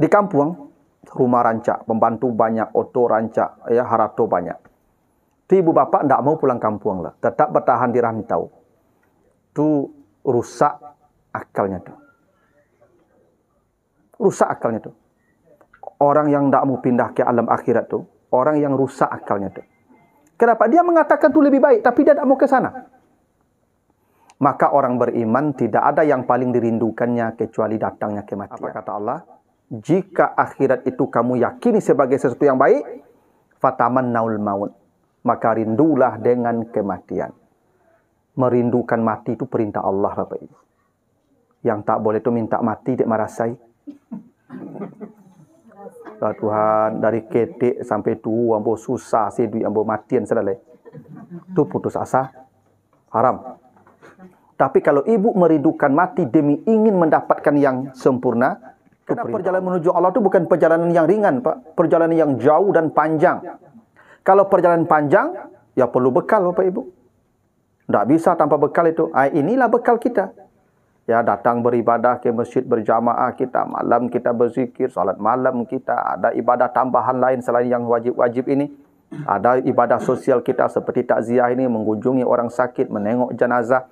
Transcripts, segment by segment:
Di kampung, rumah rancak, pembantu banyak, oto rancak, ya harato banyak. Itu ibu bapak tidak mau pulang kampung lah, tetap bertahan di rantau. Itu rusak akalnya tuh. Rusak akalnya tuh. Orang yang tidak mau pindah ke alam akhirat tuh, orang yang rusak akalnya tuh. Kenapa? Dia mengatakan itu lebih baik, tapi dia tidak mau ke sana. Maka orang beriman tidak ada yang paling dirindukannya kecuali datangnya kematian. Apa kata Allah? Jika akhirat itu kamu yakini sebagai sesuatu yang baik, fatamannawul maut, maka rindulah dengan kematian. Merindukan mati itu perintah Allah, Bapak Ibu. Yang tak boleh itu minta mati, dek marasai. Ya Tuhan, dari ketik sampai tua, ambo susah sih duit ambo matian sedalai. Itu putus asa, haram. Tapi kalau ibu merindukan mati demi ingin mendapatkan yang sempurna, karena perjalanan menuju Allah itu bukan perjalanan yang ringan, Pak. Perjalanan yang jauh dan panjang. Kalau perjalanan panjang, ya perlu bekal, Bapak Ibu. Tidak bisa tanpa bekal itu. Inilah bekal kita. Ya, datang beribadah ke masjid berjamaah kita, malam kita berzikir, salat malam kita, ada ibadah tambahan lain selain yang wajib-wajib ini. Ada ibadah sosial kita seperti takziah ini, mengunjungi orang sakit, menengok jenazah.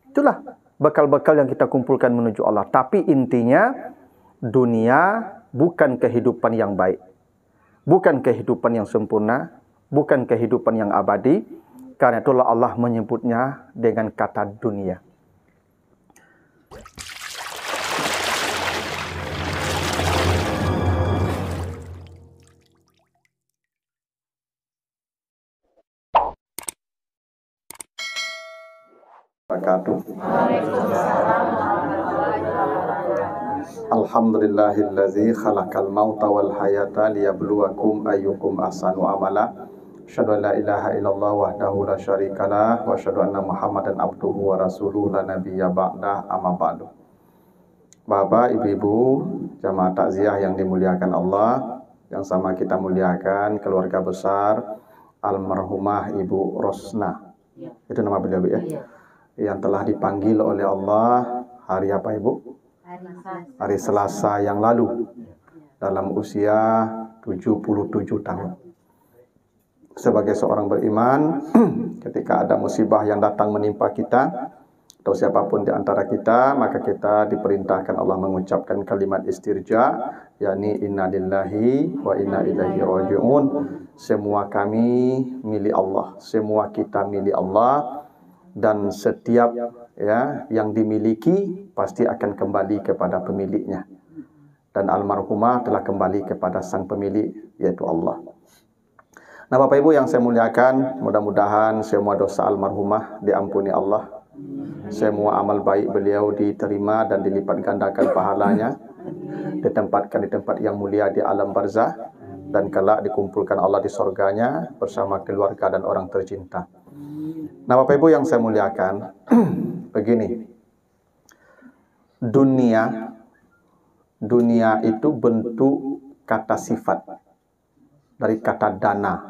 Itulah bekal-bekal yang kita kumpulkan menuju Allah. Tapi intinya, dunia bukan kehidupan yang baik. Bukan kehidupan yang sempurna. Bukan kehidupan yang abadi. Karena itulah Allah menyebutnya dengan kata dunia. Alhamdulillahillazi khalaqal mauta wal hayata liyabluwakum ayyukum ahsanu amala. Asyhadu an la ilaha illallah wahdahu la syarikalah wa asyhadu anna Muhammadan abduhu wa rasuluhu la nabiyya ba'dah, amma ba'du. Bapak, Ibu-ibu, jamaah takziah yang dimuliakan Allah, yang sama kita muliakan keluarga besar almarhumah Ibu Rosna. Itu nama beliau, ya? Yang telah dipanggil oleh Allah hari apa, Ibu? Hari Selasa yang lalu, dalam usia 77 tahun. Sebagai seorang beriman, ketika ada musibah yang datang menimpa kita, atau siapapun di antara kita, maka kita diperintahkan Allah mengucapkan kalimat istirja, yakni inna lillahi wa inna ilaihi raji'un. Semua kami milik Allah, semua kita milik Allah, dan setiap yang dimiliki pasti akan kembali kepada pemiliknya. Dan almarhumah telah kembali kepada sang pemilik, yaitu Allah. Nah, Bapak Ibu yang saya muliakan, mudah-mudahan semua dosa almarhumah diampuni Allah. Semua amal baik beliau diterima dan dilipat gandakan pahalanya, ditempatkan di tempat yang mulia di alam barzah, dan kelak dikumpulkan Allah di surganya bersama keluarga dan orang tercinta. Nah, Bapak Ibu yang saya muliakan, begini, dunia itu bentuk kata sifat dari kata dana.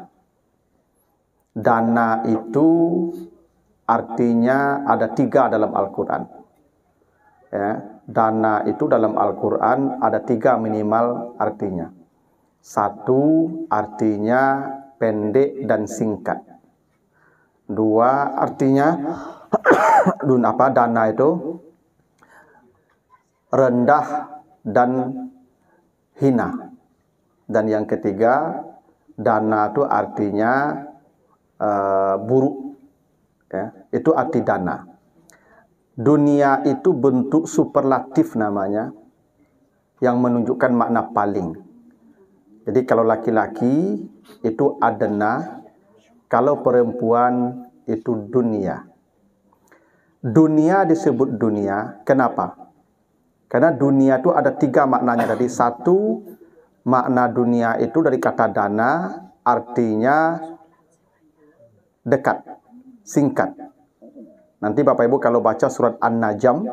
Dana itu artinya ada 3 dalam Al-Quran. Ya, dana itu dalam Al-Quran ada 3 minimal artinya. 1 artinya pendek dan singkat. 2 artinya dana itu rendah dan hina. Dan yang ketiga, dana itu artinya buruk. Ya, itu arti dana. Dunia itu bentuk superlatif namanya, yang menunjukkan makna paling. Jadi kalau laki-laki itu adna, kalau perempuan itu dunia. Dunia disebut dunia, kenapa? Karena dunia itu ada 3 maknanya. Jadi 1 makna dunia itu dari kata dana, artinya dekat, singkat. Nanti Bapak Ibu kalau baca surat An-Najm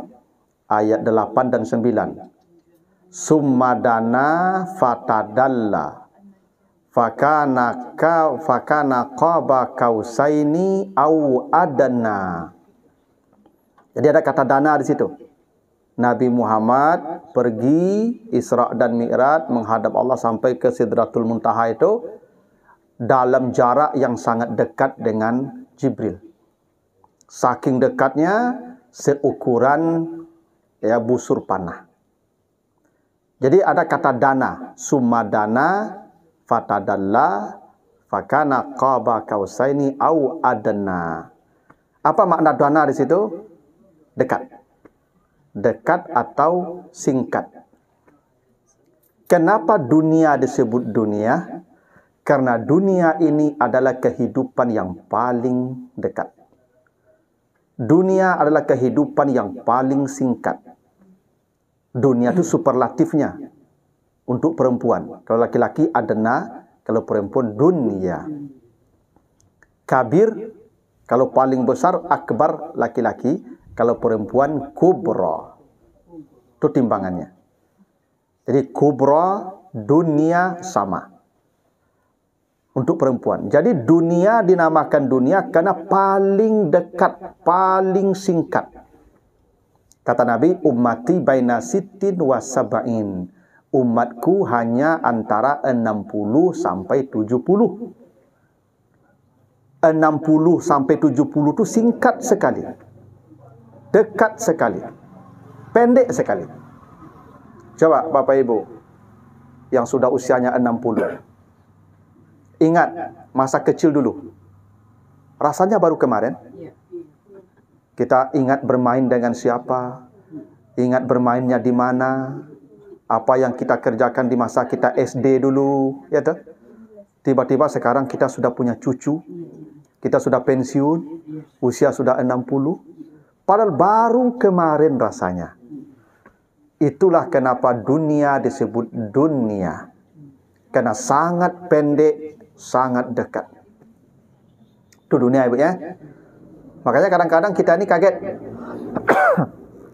ayat 8 dan 9. Summa dana fatadalla fakana qaba kausaini au adana. Jadi ada kata dana di situ. Nabi Muhammad pergi Isra dan Mi'raj menghadap Allah sampai ke Sidratul Muntaha itu dalam jarak yang sangat dekat dengan Jibril. Saking dekatnya seukuran busur panah. Jadi ada kata dana, sumadana fatadalla fakana qaba kausaini au adna. Apa makna dana di situ? Dekat. Dekat atau singkat. Kenapa dunia disebut dunia? Karena dunia ini adalah kehidupan yang paling dekat. Dunia adalah kehidupan yang paling singkat. Dunia itu superlatifnya untuk perempuan. Kalau laki-laki adna, kalau perempuan dunia. Kabir, kalau paling besar, akbar laki-laki, kalau perempuan kubra. Itu timbangannya. Jadi kubra, dunia sama. Untuk perempuan. Jadi dunia dinamakan dunia karena paling dekat, paling singkat. Kata Nabi, ummati baina sittin wa sab'in. Umatku hanya antara 60 sampai 70. 60 sampai 70 itu singkat sekali. Dekat sekali. Pendek sekali. Coba Bapak Ibu yang sudah usianya 60. Ingat masa kecil dulu. Rasanya baru kemarin. Kita ingat bermain dengan siapa, ingat bermainnya di mana, apa yang kita kerjakan di masa kita SD dulu, ya toh? Tiba-tiba sekarang kita sudah punya cucu, kita sudah pensiun, usia sudah 60, padahal baru kemarin rasanya. Itulah kenapa dunia disebut dunia. Karena sangat pendek, sangat dekat. Itu dunia, Ibu ya. Makanya kadang-kadang kita ini kaget.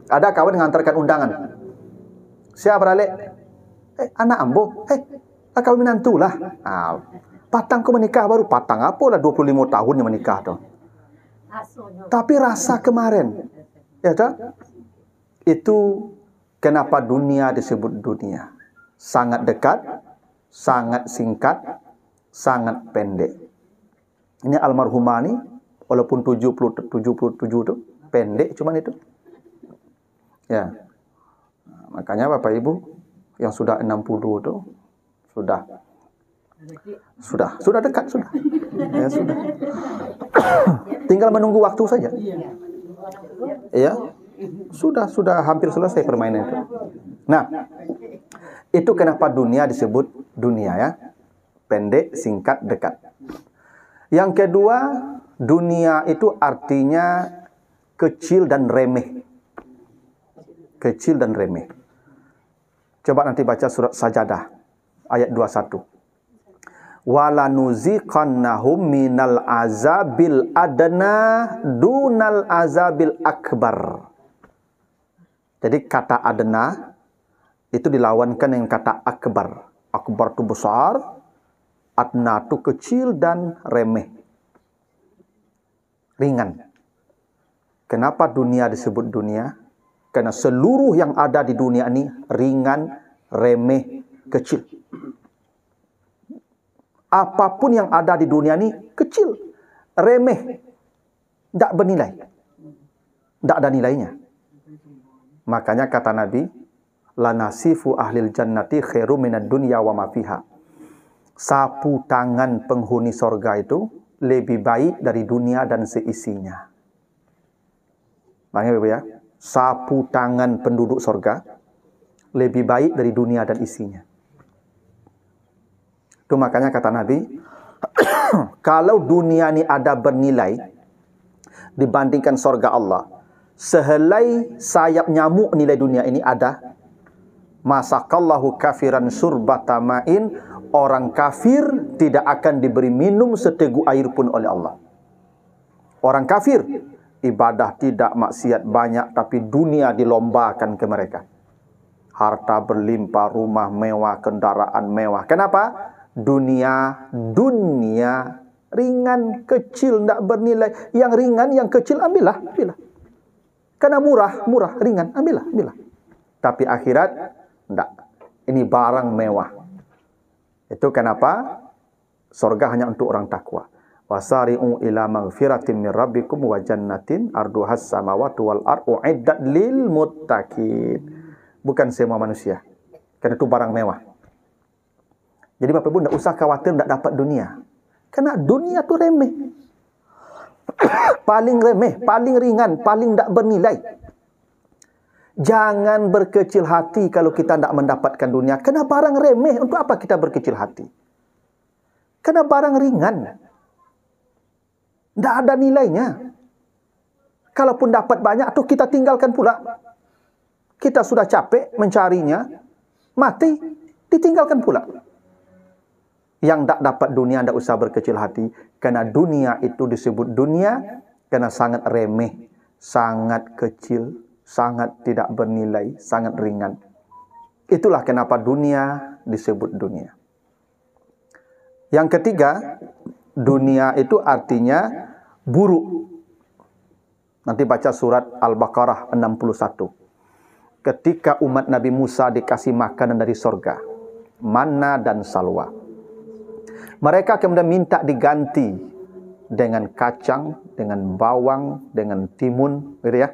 Ada kawan mengantarkan undangan. Siapa balik? Anak ambo. Lah kawin menantu lah. Patang ku menikah baru. Patang apa lah 25 tahun yang menikah tuh. Tapi rasa kemarin. Ya tak? Itu kenapa dunia disebut dunia. Sangat dekat, sangat singkat, sangat pendek. Ini almarhumah ni, walaupun 77 tu, pendek cuman itu. Ya. Makanya Bapak Ibu yang sudah 60 tu, sudah dekat, sudah. Ya, sudah. Tinggal menunggu waktu saja. Ya. Sudah hampir selesai permainan itu. Nah, itu kenapa dunia disebut dunia ya. Pendek, singkat, dekat. Yang kedua, dunia itu artinya kecil dan remeh. Kecil dan remeh. Coba nanti baca surat Sajadah ayat 21. Walanuziqannahum minal azabil adna dunal azabil akbar. Jadi kata adna itu dilawankan dengan kata akbar. Akbar itu besar, adna itu kecil dan remeh. Ringan. Kenapa dunia disebut dunia? Karena seluruh yang ada di dunia ini ringan, remeh, kecil. Apapun yang ada di dunia ini kecil, remeh, tidak bernilai. Tidak ada nilainya. Makanya kata Nabi, lanasifu ahlil jannati khairu minad dunya wa ma fiha. Sapu tangan penghuni sorga itu lebih baik dari dunia dan seisinya. Makanya Bapak ya, sapu tangan penduduk sorga lebih baik dari dunia dan isinya. Itu makanya kata Nabi, kalau dunia ini ada bernilai dibandingkan sorga Allah, sehelai sayap nyamuk nilai dunia ini ada, masakallahu kafiran surbatama'in, orang kafir tidak akan diberi minum seteguk air pun oleh Allah. Orang kafir, ibadah tidak, maksiat banyak, tapi dunia dilombakan ke mereka. Harta berlimpah, rumah mewah, kendaraan mewah. Kenapa? Dunia ringan, kecil, tidak bernilai. Yang ringan, yang kecil, ambillah. Karena murah, ringan, ambillah. Tapi akhirat enggak. Ini barang mewah. Itu kenapa surga hanya untuk orang takwa. Wasari'u ila maghfiratin min rabbikum wa jannatin arduhas samawati wal ardu uiddat lil muttaqin. Bukan semua manusia. Karena itu barang mewah. Jadi Bapak Ibu tidak usah khawatir tidak dapat dunia. Karena dunia itu remeh. Paling remeh, paling ringan, paling tidak bernilai. Jangan berkecil hati kalau kita tidak mendapatkan dunia. Karena barang remeh, untuk apa kita berkecil hati? Karena barang ringan. Tidak ada nilainya. Kalaupun dapat banyak, tuh kita tinggalkan pula. Kita sudah capek mencarinya, mati, ditinggalkan pula. Yang tak dapat dunia, tidak usah berkecil hati. Karena dunia itu disebut dunia, karena sangat remeh, sangat kecil, sangat tidak bernilai, sangat ringan. Itulah kenapa dunia disebut dunia. Yang ketiga, dunia itu artinya buruk. Nanti baca surat Al-Baqarah 61. Ketika umat Nabi Musa dikasih makanan dari sorga, manna dan salwa, mereka kemudian minta diganti dengan kacang, dengan bawang, dengan timun, gitu ya.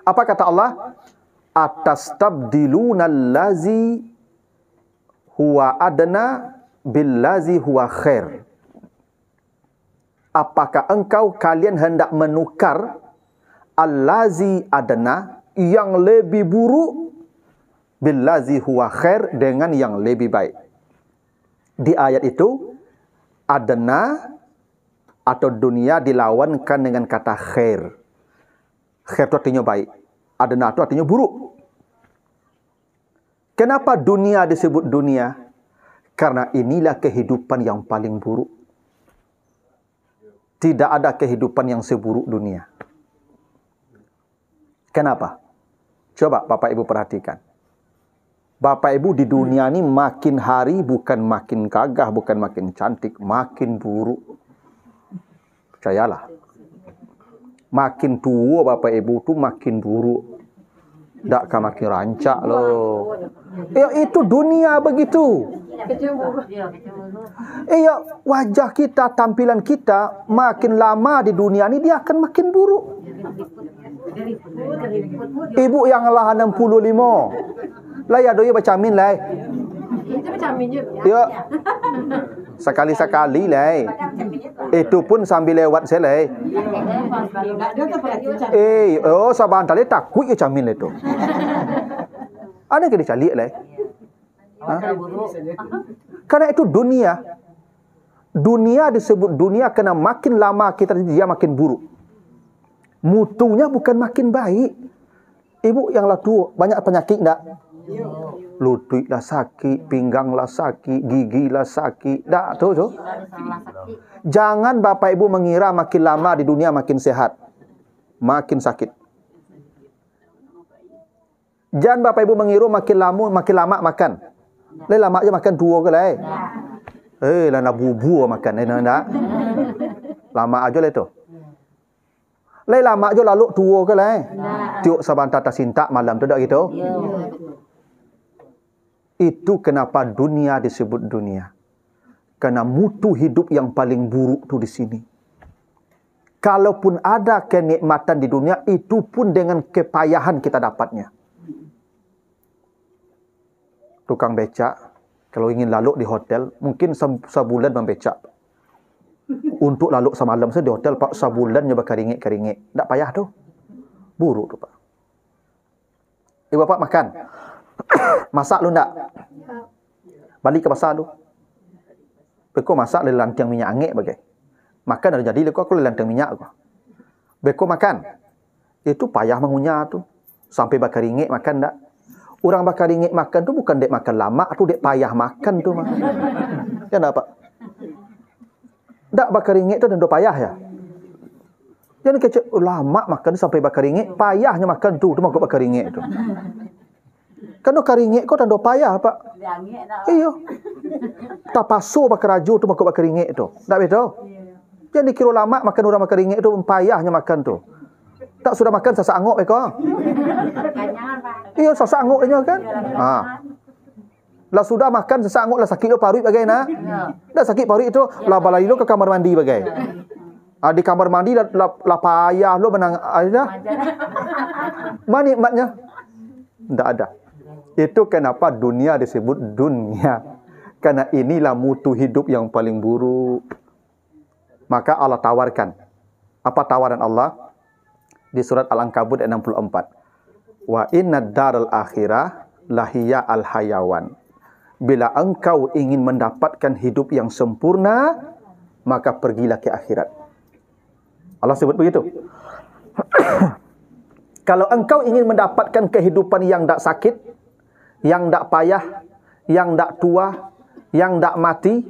Apa kata Allah? Atastabdiluna allazi huwa adna billazi huwa khair. Apakah kalian hendak menukar allazi adna, yang lebih buruk, billazi huwa khair, dengan yang lebih baik? Di ayat itu, adna atau dunia dilawankan dengan kata khair. Khair itu artinya baik. Adna itu artinya buruk. Kenapa dunia disebut dunia? Karena inilah kehidupan yang paling buruk. Tidak ada kehidupan yang seburuk dunia. Kenapa? Coba Bapak Ibu perhatikan. Bapak Ibu di dunia ini makin hari bukan makin gagah, bukan makin cantik, makin buruk. Percayalah. Makin tua Bapak Ibu tu makin buruk. Tak akan makin rancak loh. Ya itu dunia begitu. Ya wajah kita, tampilan kita makin lama di dunia ini dia akan makin buruk. Ibu yang lah 65. Lah ya doya bercamin lah. Itu bercamin je. Ya. Sekali-sekali lah. Itu pun sambil lewat saya lah. Oh saban tali takut ya camin itu. Ada yang dicari lah. Karena itu dunia. Dunia disebut dunia karena makin lama kita dia makin buruk. Mutunya bukan makin baik. Ibu yang lah tua banyak penyakit enggak? Lutut lah sakit, pinggang lah sakit, gigi lah sakit. Tak tu. Jangan Bapak Ibu mengira makin lama di dunia makin sehat. Makin sakit. Jangan Bapak Ibu mengira makin lama makan. Lama aja makan dua ke lah. Lah nak bubu makan nak. Lama aja lah tu. Lama aja lalu tua ke lah. Tiuk saban tata sintak malam tu dak gitu. Itu kenapa dunia disebut dunia. Karena mutu hidup yang paling buruk tu di sini. Kalaupun ada kenikmatan di dunia, itu pun dengan kepayahan kita dapatnya. Tukang becak, kalau ingin lalu di hotel, mungkin sebulan membecak. Untuk lalu semalam saya di hotel, Pak, sebulannya berkeringit-keringit. Tak payah tu. Buruk tu, Pak. Bapak makan. Masak lu ndak? Balik ke pasar lu. Beko masak dari lantiang minyak angin bagai. Makan ada jadi aku lantiang minyak aku. Beko makan. Itu payah mengunyah tu. Sampai bakar ringgit makan ndak? Orang bakar ringgit makan tu bukan dek makan lama, tu dek payah makan tu mah. Ya ndak, Pak? Ndak bakar ringgit tu dan do payah ya. Jadi kecil lama makan sampai bakar ringgit, payahnya makan tu mah kau bakar ringgit tu. Kan karingit kau tanda payah Pak. Iya. Tak pasu bakar raju tu makuk bakar ringgit tu. Tak betul. Jadi kira lama makan orang bakar ringgit tu payahnya makan tu. Tak sudah makan sasak angok beko. Iya, sesanguk dia kan. Lah sudah makan sesanguk lah sakit lo parut bagai na. Dah sakit parut itu lah balai lo ke kamar mandi bagai. Di kamar mandi lah payah lo menang ada. Mana nikmatnya? Tidak ada. Itu kenapa dunia disebut dunia. Karena inilah mutu hidup yang paling buruk. Maka Allah tawarkan. Apa tawaran Allah? Di surat Al-Ankabut ayat 64. Wa inna daral akhirah lahiya al-hayawan. Bila engkau ingin mendapatkan hidup yang sempurna, maka pergilah ke akhirat. Allah sebut begitu. Kalau engkau ingin mendapatkan kehidupan yang tak sakit, yang tak payah, yang tak tua, yang tak mati,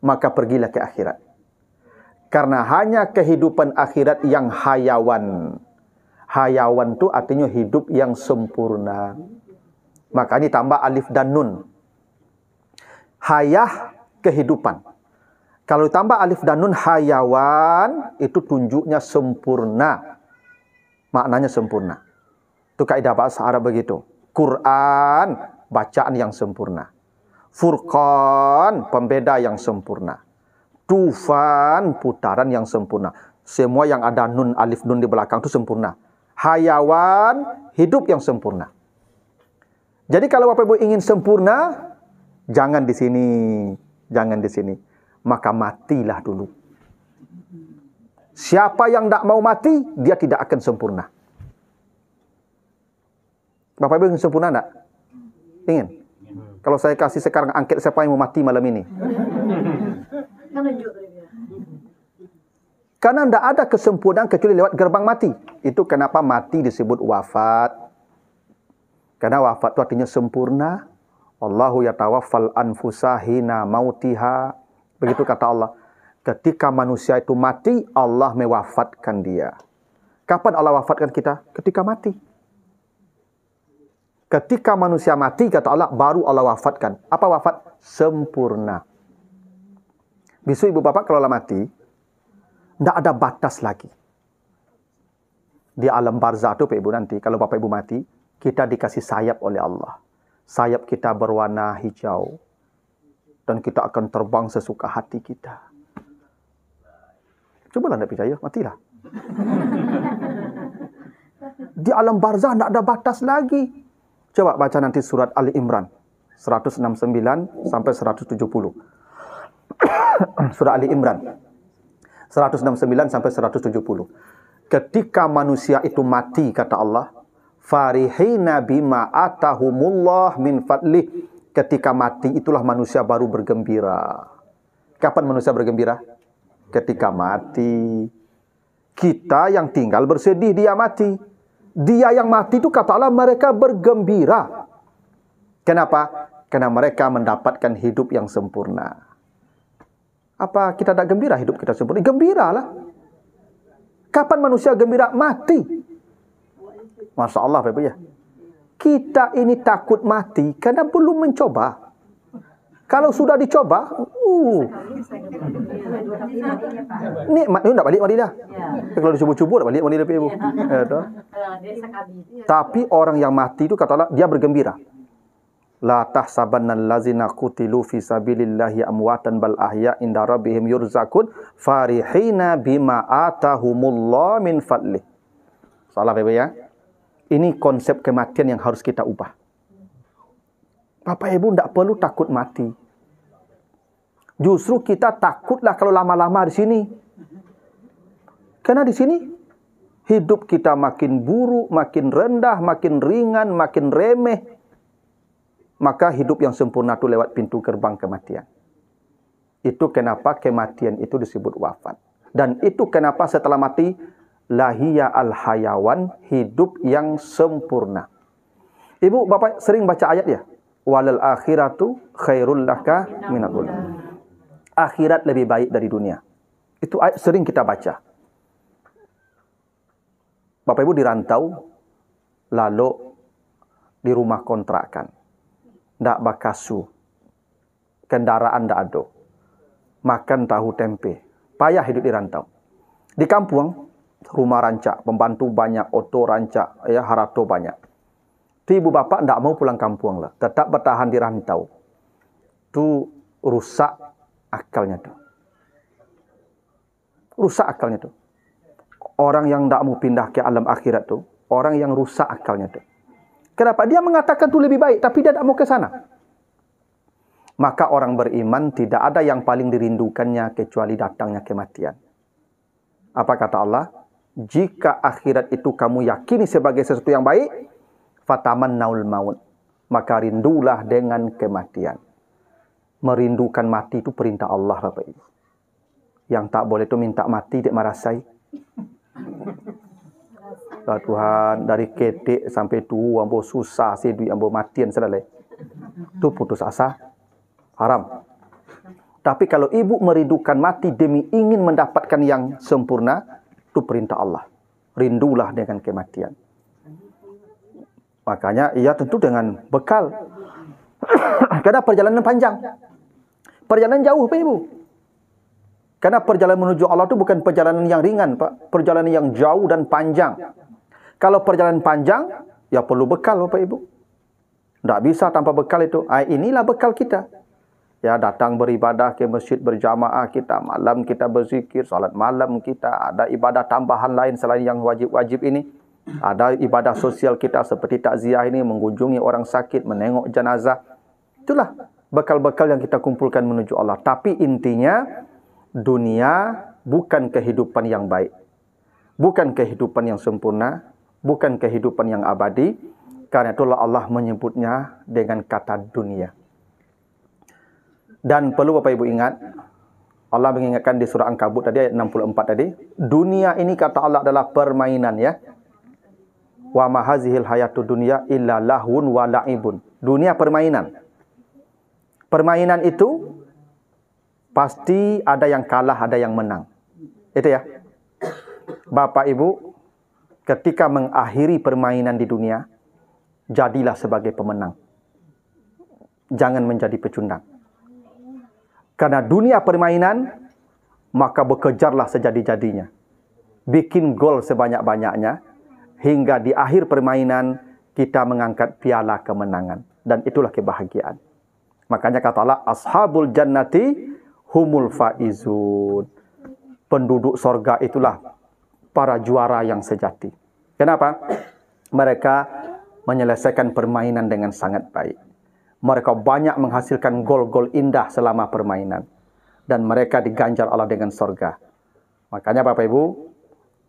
maka pergilah ke akhirat. Karena hanya kehidupan akhirat yang hayawan. Hayawan itu artinya hidup yang sempurna. Makanya tambah alif dan nun. Hayah, kehidupan. Kalau ditambah alif dan nun, hayawan, itu tunjuknya sempurna. Maknanya sempurna. Itu kaidah bahasa Arab begitu. Quran, bacaan yang sempurna. Furqan, pembeda yang sempurna. Tufan, putaran yang sempurna. Semua yang ada nun, alif nun di belakang itu sempurna. Hayawan, hidup yang sempurna. Jadi kalau Bapak Ibu ingin sempurna, jangan di sini, jangan di sini. Maka matilah dulu. Siapa yang tidak mau mati, dia tidak akan sempurna. Bapak Ibu ingin sempurna tidak? Ingin? Kalau saya kasih sekarang angket siapa yang mau mati malam ini? Karena tidak ada kesempurnaan kecuali lewat gerbang mati. Itu kenapa mati disebut wafat. Karena wafat itu artinya sempurna. Allahu yatawaffal anfusa hina mautiha. Begitu kata Allah. Ketika manusia itu mati, Allah mewafatkan dia. Kapan Allah wafatkan kita? Ketika mati. Ketika manusia mati, kata Allah, baru Allah wafatkan. Apa wafat? Sempurna. Besok ibu bapak kalau mati, tidak ada batas lagi. Di alam barzah itu Pak Ibu nanti, kalau Bapak Ibu mati, kita dikasih sayap oleh Allah. Sayap kita berwarna hijau. Dan kita akan terbang sesuka hati kita. Cobalah tidak percaya, matilah. Di alam barzah tidak ada batas lagi. Coba baca nanti surat Ali Imran. 169 sampai 170. Surah Ali Imran. 169 sampai 170. Ketika manusia itu mati, kata Allah, farihina bima atahumullah min fadlih. Ketika mati itulah manusia baru bergembira. Kapan manusia bergembira? Ketika mati. Kita yang tinggal bersedih dia mati. Dia yang mati itu kata Allah mereka bergembira. Kenapa? Karena mereka mendapatkan hidup yang sempurna. Apa kita tak gembira hidup kita sempurna? Gembiralah. Kapan manusia gembira? Mati. Masya Allah, Bapak ya. Kita ini takut mati karena belum mencoba. Kalau sudah dicoba, nikmat. Itu tak balik mari dah. Kalau dicubu-cubu tak balik mari dah, Ibu. Tapi orang yang mati itu kata Allah, dia bergembira. La tahsabannal ladzina qutilu fi sabilillahi amwatan bal ahya inda rabbihim yurzaqun farihina bima atahumullah min fadlih. Salah Bapak ya. Ini konsep kematian yang harus kita ubah. Bapak Ibu tidak perlu takut mati. Justru kita takutlah kalau lama-lama di sini. Karena di sini hidup kita makin buruk, makin rendah, makin ringan, makin remeh. Maka hidup yang sempurna itu lewat pintu gerbang kematian. Itu kenapa kematian itu disebut wafat. Dan itu kenapa setelah mati, lahiya al-hayawan, hidup yang sempurna. Ibu, Bapak sering baca ayat ya? Walal akhiratu khairul laka minal ula. Akhirat lebih baik dari dunia. Itu ayat sering kita baca. Bapak Ibu dirantau, lalu di rumah kontrakan. Ndak bakasu. Kendaraan ndak ada. Makan tahu tempe. Payah hidup di rantau. Di kampung, rumah rancak, pembantu banyak, oto rancak, ya harato banyak. Tu ibu bapa tidak mau pulang kampung lah, tetap bertahan di rantau. Tu rusak akalnya tu. Rusak akalnya tu. Orang yang tidak mau pindah ke alam akhirat tu, orang yang rusak akalnya tu. Kenapa? Dia mengatakan tu lebih baik, tapi dia tidak mau ke sana. Maka orang beriman tidak ada yang paling dirindukannya kecuali datangnya kematian. Apa kata Allah? Jika akhirat itu kamu yakini sebagai sesuatu yang baik, fatamannaul maut, maka rindulah dengan kematian. Merindukan mati itu perintah Allah, Bapak Ibu. Yang tak boleh itu minta mati, dek marasai. Ya Tuhan, dari ketik sampai tua, ambo susah sih duit ambo matian sedalai. Itu putus asa, haram. Tapi kalau ibu merindukan mati demi ingin mendapatkan yang sempurna, itu perintah Allah. Rindulah dengan kematian. Makanya ia tentu dengan bekal. Karena perjalanan panjang. Perjalanan jauh, Pak Ibu. Karena perjalanan menuju Allah itu bukan perjalanan yang ringan, Pak. Perjalanan yang jauh dan panjang. Kalau perjalanan panjang, ya perlu bekal, Bapak Ibu. Tidak bisa tanpa bekal itu. Inilah bekal kita. Ya, datang beribadah ke masjid berjamaah kita, malam kita berzikir, salat malam kita, ada ibadah tambahan lain selain yang wajib-wajib ini. Ada ibadah sosial kita seperti takziah ini, mengunjungi orang sakit, menengok jenazah. Itulah bekal-bekal yang kita kumpulkan menuju Allah. Tapi intinya, dunia bukan kehidupan yang baik. Bukan kehidupan yang sempurna. Bukan kehidupan yang abadi. Karena itulah Allah menyebutnya dengan kata dunia. Dan perlu Bapak Ibu ingat, Allah mengingatkan di surah Ankabut tadi, ayat 64 tadi. Dunia ini kata Allah adalah permainan ya. Wa ma hazihil hayatud dunya illa lahun wa la'ibun. Dunia permainan. Permainan itu pasti ada yang kalah, ada yang menang. Itu ya. Bapak Ibu, ketika mengakhiri permainan di dunia, jadilah sebagai pemenang. Jangan menjadi pecundang. Karena dunia permainan, maka bekerjarlah sejadi-jadinya. Bikin gol sebanyak-banyaknya, hingga di akhir permainan, kita mengangkat piala kemenangan. Dan itulah kebahagiaan. Makanya kata Allah, ashabul jannati humul faizun. Penduduk sorga itulah para juara yang sejati. Kenapa? Mereka menyelesaikan permainan dengan sangat baik. Mereka banyak menghasilkan gol-gol indah selama permainan. Dan mereka diganjar Allah dengan sorga. Makanya Bapak Ibu,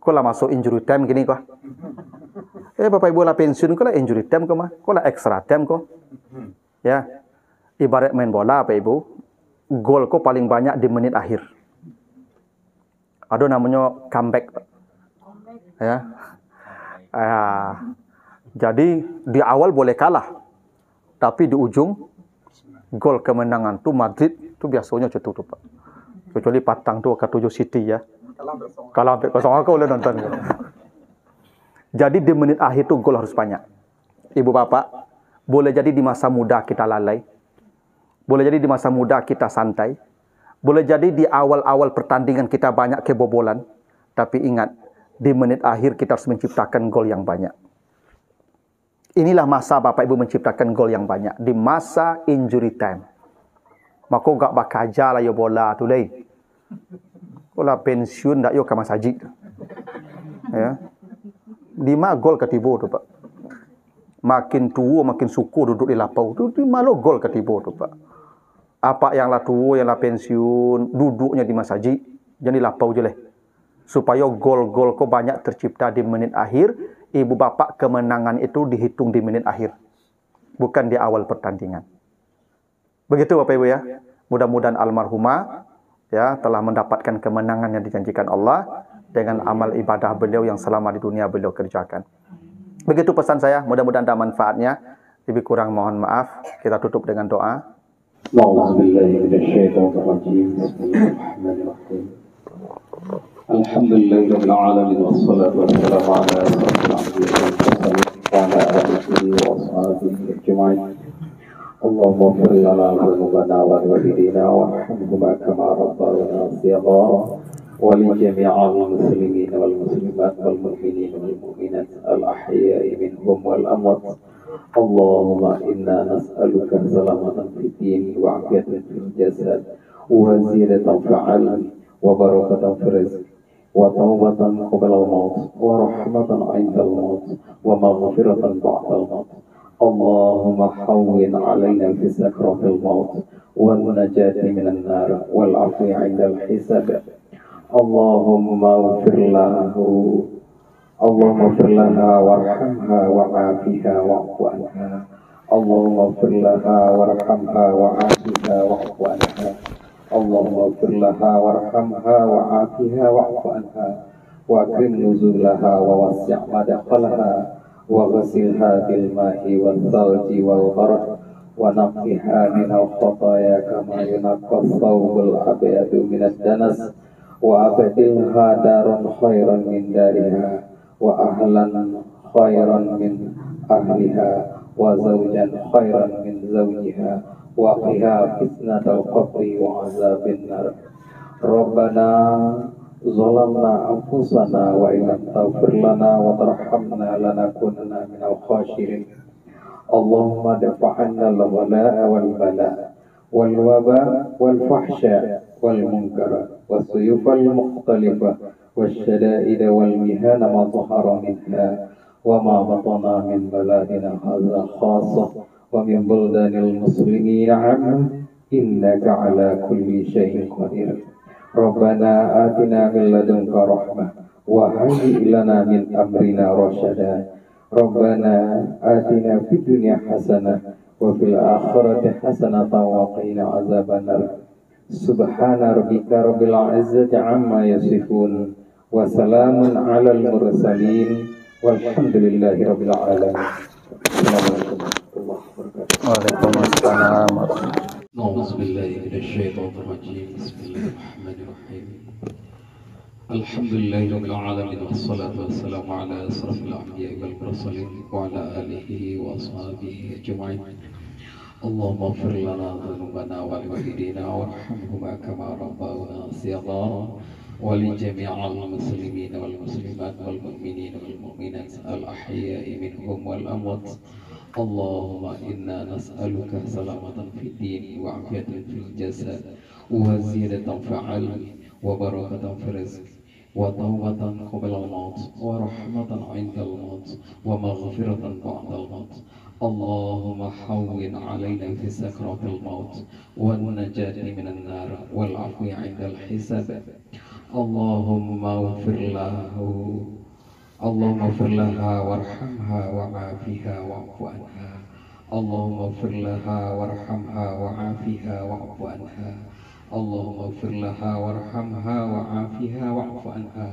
kau lah masuk injury time gini kok. Bapak Ibu lah pensiun, kau lah injury time kau mah. Kau lah extra time kau. Ya, ibarat main bola Bapak Ibu, gol kau paling banyak di menit akhir. Ada namanya comeback. Ya. Jadi di awal boleh kalah. Tapi di ujung, gol kemenangan tu Madrid tu biasanya cetu tu Pak. Kecuali Patang tu ke 7 City ya. Kalau sampai 0 aku boleh nonton. Jadi di menit akhir tu gol harus banyak. Ibu bapak, boleh jadi di masa muda kita lalai. Boleh jadi di masa muda kita santai. Boleh jadi di awal-awal pertandingan kita banyak kebobolan. Tapi ingat, di menit akhir kita harus menciptakan gol yang banyak. Inilah masa Bapak Ibu menciptakan gol yang banyak. Di masa injury time. Maka gak bakaja lah yo bola tu leh. Bola pensiun dak yo ke masjid. Ya. 5 gol ketibo tu Pak. Makin tua makin suku duduk di lapau tu 5 gol ketibo tu Pak. Apa yang lah tua yang lah pensiun duduknya di masjid, jadi lapau je leh. Supaya gol-gol kau banyak tercipta di menit akhir. Ibu bapak kemenangan itu dihitung di menit akhir. Bukan di awal pertandingan. Begitu Bapak Ibu ya. Mudah-mudahan almarhumah ya telah mendapatkan kemenangan yang dijanjikan Allah. Dengan amal ibadah beliau yang selama di dunia beliau kerjakan. Begitu pesan saya. Mudah-mudahan ada manfaatnya. Lebih kurang mohon maaf. Kita tutup dengan doa. Alhamdulillah rabbil alamin wassalatu wassalamu ala asyrafil anbiya'i wa ala alihi wa ashabihi ajma'in. Allahumma ighfir lana dhunubana wa walidina warhamhuma kama rabbayana shighara wa li jami'il muslimin wal muslimat wal mu'minin wal mu'minat al ahya'i minhum wal amwat. اللهم إنا نسألك سلامة في الدين وعافية في الجسد وزيادة في العلم وبركة في الرزق وتوبة قبل الموت ورحمة عند الموت ومغفرة بعد الموت. اللهم هون علينا في سكرات الموت والنجاة من النار والعفو عند الحساب. اللهم اغفر له اللهم اغفر لها وارحمها وعافها واعف عنها. اللهم اغفر لها وارحمها وعافها واعف عنها. اللهم اغفر لها وارحمها وعافها واعف عنها واكرم نزولها ووسع مدخلها وغسلها بالماء والثلج والبرد ونقها من الخطايا كما ينقى الثوب الابيض من الدنس وأبدلها دارا خيرا من دارها وأهلا خيرا من أهلها وزوجا خيرا من زوجها وقها فتنة القبر وعذاب النار. ربنا ظلمنا أنفسنا وإن لم تغفر لنا وترحمنا لنكونن من الخاسرين. اللهم ادفع عنا الغلاء والبلاء والوباء والفحشاء والمنكر والسيوف المختلفة والشدائد والمهان ما ظهر منها وما بطن من بلادنا هذا خاصة ومن بلدان المسلمين عامة إنك على كل شيء قدير. ربنا آتنا من لدنك رحمة وهيئ لنا من أمرنا رشدا. ربنا آتنا في الدنيا حسنة وفي الآخرة حسنة وقنا عذاب النار. سبحان ربك رب العزة عما يصفون وسلام على المرسلين والحمد لله رب العالمين. Assalamualaikum warahmatullahi wabarakatuh. Waalaikumsalam. أعوذ بالله من الشيطان الرجيم. بسم الله الرحمن الرحيم. الحمد لله رب العالمين والصلاة والسلام على أشرف الأنبياء والمرسلين وعلى آله وأصحابه أجمعين. اللهم اغفر لنا ذنوبنا ولوالدينا وارحمهما كما ربونا صغارا ولجميع المسلمين والمسلمات والمؤمنين والمؤمنات الأحياء منهم والأموات. اللهم إنا نسألك سلامة في الدين وعافية في الجسد وزيادة في العلم وبركة في الرزق وتوبة قبل الموت ورحمة عند الموت ومغفرة بعد الموت. اللهم هون علينا في سكرات الموت والنجاة من النار والعفو عند الحساب. اللهم اغفر له اللهم اغفر لها وارحمها وعافها واعف عنها. اللهم اغفر لها وارحمها وعافها واعف عنها. اللهم اغفر لها وارحمها وعافها واعف عنها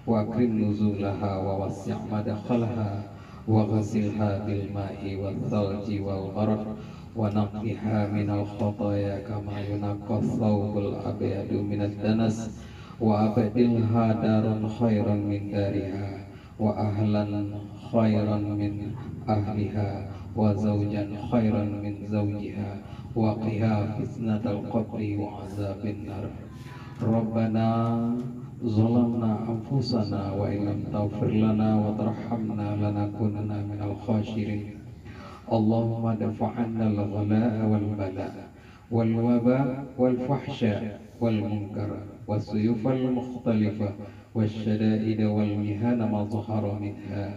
واكرم نزولها ووسع مدخلها وغسلها بالماء والثلج والبرد ونقها من الخطايا كما ينقى الثوب الأبيض من الدنس وأبدلها دارا خيرا من دارها وأهلا خيرا من أهلها وزوجا خيرا من زوجها وقها فتنة القبر وعذاب النار. ربنا ظلمنا أنفسنا وإن لم تغفر لنا وترحمنا لنكونن من الخاسرين. اللهم ادفع عنا الغلاء والبلاء والوباء والفحشاء والمنكر والسيوف المختلفة والشدائد والمهان ما ظهر منها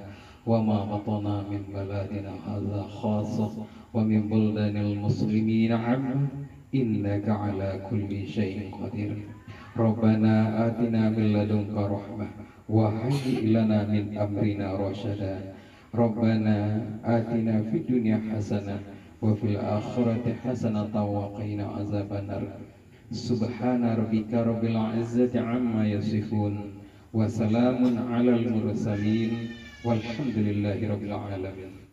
وما بطن من بلادنا هذا خاصة ومن بلدان المسلمين عامة إنك على كل شيء قدير. ربنا آتنا من لدنك رحمة وهيئ لنا من أمرنا رشدا. ربنا آتنا في الدنيا حسنة وفي الآخرة حسنة وقنا عذاب النار. سبحان ربك رب العزة عما يصفون وسلام على المرسلين والحمد لله رب العالمين.